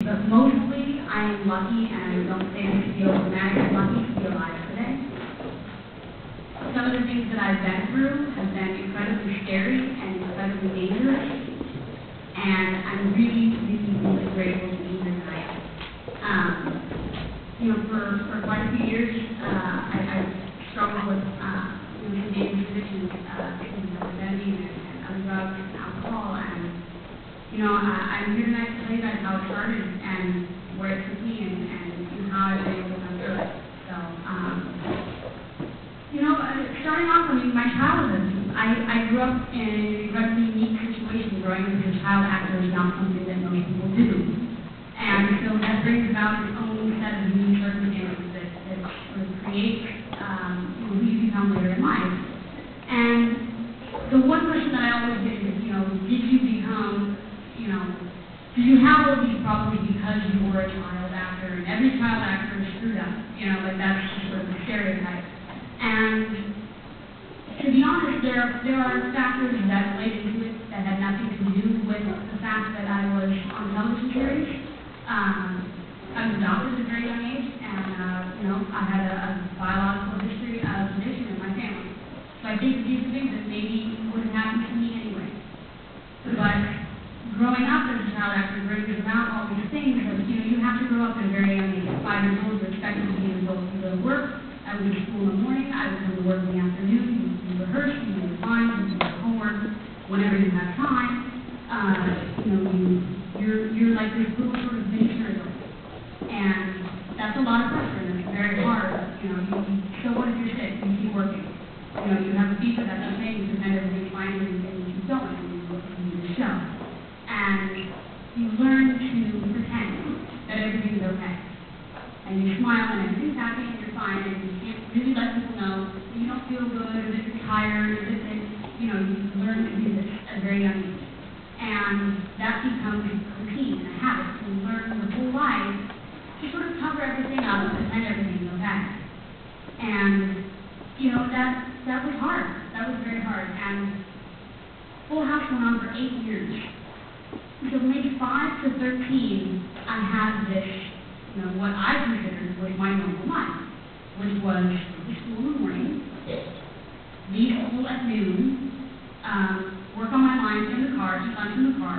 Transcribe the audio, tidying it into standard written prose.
but mostly I am lucky, and I don't say this to feel dramatic, I'm lucky to be alive today. Some of the things that I've been through have been incredibly scary and incredibly dangerous, and I'm really, really, really grateful to be here tonight. For quite a few years, I struggled with some dangerous addictions, methamphetamine and other drugs and alcohol, and I'm here tonight to tell you guys how it started and where it took me and how I've been able to come through it. So, starting off, my childhood, I grew up in an incredibly unique situation. Growing up as a child actor is not something that most people do. And so that brings about its own set of unique circumstances that sort of create who you become later in life. And the one question that I always get is, did you become, did you have all these problems because you were a child actor? And every child actor is screwed up, that's just sort of a stereotype. And to be honest, there are factors that played into it that had nothing to do with the fact that I was on a television series. I was adopted at a very young age, and I had a biological history of addiction in my family. So I think these are things that maybe would have happened to me anyway. But growing up as a child actor brings about all these things. You have to grow up at a very young age. At 5 years old, you're expected to be an adult. You go to work. I would go to school in the morning. I would come to work in the afternoon. You rehearse. You do your lines. You do your homework. Whenever you have time, you're like this little sort of miniature adult. And that's a lot of pressure, and it's very hard. So what if you're sick? You keep working. You have a fever, that's okay. You pretend everything's fine, and you keep going, and you do the show. And you learn to pretend that everything's okay. And you smile, and everything's happy, and you're fine, and you can't really let people know that you don't feel good, or that you're tired, or that you learn to do this at a very young age. And that becomes a routine and a habit. You learn your whole life to sort of cover everything up and pretend everything's okay. And, that was hard. That was very hard. And Full House went on for 8 years. So from age 5 to 13, I had this, what I considered was my normal life, which was go to school in the morning, leave school at noon, work on my lines in the car, eat lunch in the car,